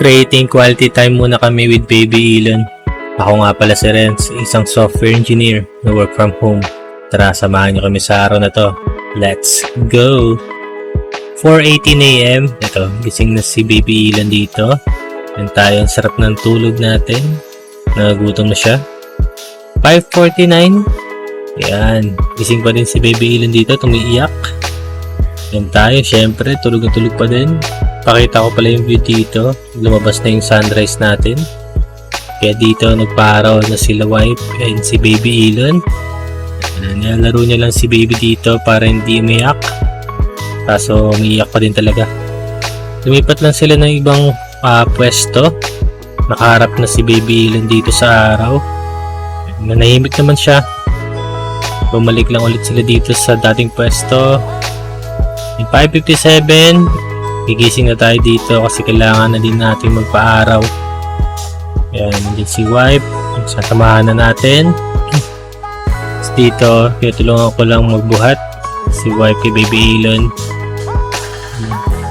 creating quality time muna kami with Baby Elon. Ako nga pala si Renz, isang software engineer na work from home. Tara, samahan niyo kami sa araw na to. Let's go! 4:18 AM. Ito, gising na si Baby Elon dito. Yan tayo, ang sarap ng tulog natin. Nagutom na siya. 5:49. Yan, gising pa din si Baby Elon dito, tumiiyak. Yan tayo, syempre, tulog na tulog pa din. Pakita ko pala yung view dito. Lumabas na yung sunrise natin. Kaya dito, nagpaaraw na sila wife and si Baby Elon. Nilalaro niya lang si Baby dito para hindi umiyak. Kaso, umiiyak pa din talaga. Lumipat lang sila ng ibang pwesto. Nakaharap na si Baby Elon dito sa araw. Nanahimik naman siya. Bumalik lang ulit sila dito sa dating pwesto. In 5:57, gigising na tayo dito kasi kailangan na din natin magpa-araw. Yan, din si wife. Sasamahan na natin. Dito, tinutulungan ko lang magbuhat. Si wife kay Baby Elon.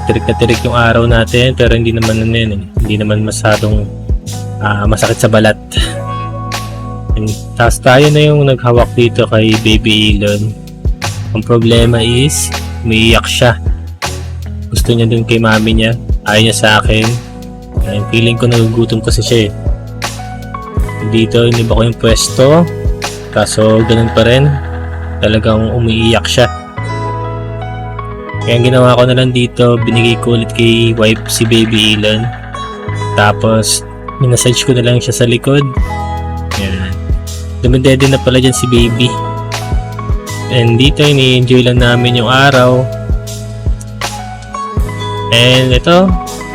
Tirik na tirik yung araw natin pero hindi naman hindi naman masyadong masakit sa balat. Tapos tayo na yung naghawak dito kay Baby Elon. Ang problema is umiiyak siya. Gusto niya dun kay mami niya. Ayaw niya sa akin. Feeling ko nagugutom kasi siya eh. Dito, iniba ko yung pwesto. Kaso, ganun pa rin. Talagang umiiyak siya. Kaya ang ginawa ko na lang dito, binigay ko ulit kay wife si Baby Elon. Tapos, minasage ko na lang siya sa likod. Yan. Dumidede na pala dyan si Baby. And dito, ini-enjoy lang namin yung araw. And ito,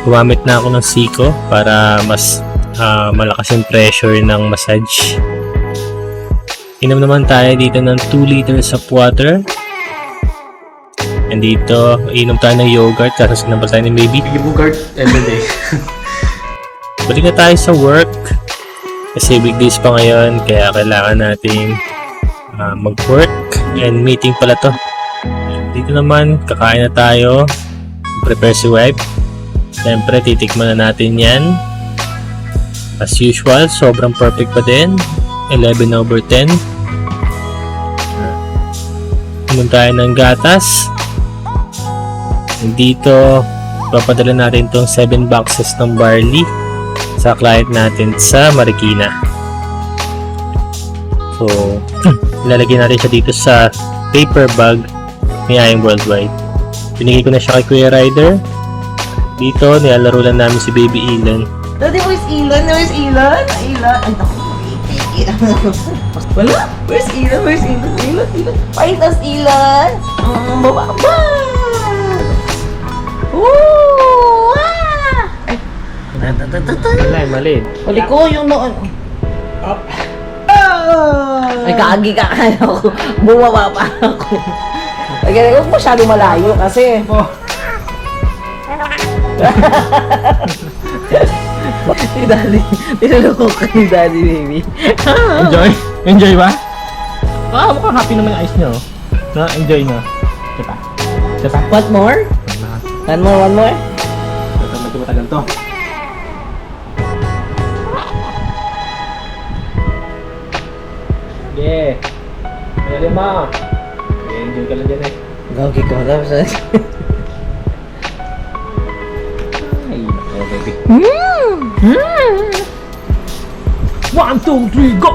gumamit na ako ng Siko para mas malakas yung pressure ng massage. Inom naman tayo dito ng 2 liters of water. And dito, inom tayo ng yogurt kasi sinampal tayo ng Baby. Yogurt everyday. Balik na tayo sa work. Kasi weekdays pa ngayon, kaya kailangan natin mag-work. And meeting pala to. Dito naman, kakain na tayo. Prepare si wife. Siyempre, titikman na natin yan. As usual, sobrang perfect pa din. 11/10. Inom tayo ng gatas. Dito, papadala natin itong 7 boxes ng barley sa client natin sa Marikina. So, ilalagay natin siya dito sa paper bag ni Ayang Worldwide. Binigay ko na siya kay Kuya Ryder. Dito, nilalaro lang namin si Baby Elon. Daddy, where's Elon? Where's Elon? Elon? Ay, naku. Wala? Where's Elon? Where's Elon? Elon? Fight us, Elon! Baba! Woo! Ay! Mali. Huli ko yung noon. Up. Ay, kaagi ka kaya ako. Bumaba pa ako. Ay, huwag masyado malayo kasi. Si Daddy, tinuloko ka ni Daddy, baby. Enjoy? Enjoy ba? Mukhang happy naman yung eyes nyo. No? Enjoy nyo. Diba? Diba? What more? One more? Medyo matagal to. Yeah. Pwede mo. Enjoy ka lang dyan eh. Gagi ko lang sa... Ay, baby. 1, 2, 3, go!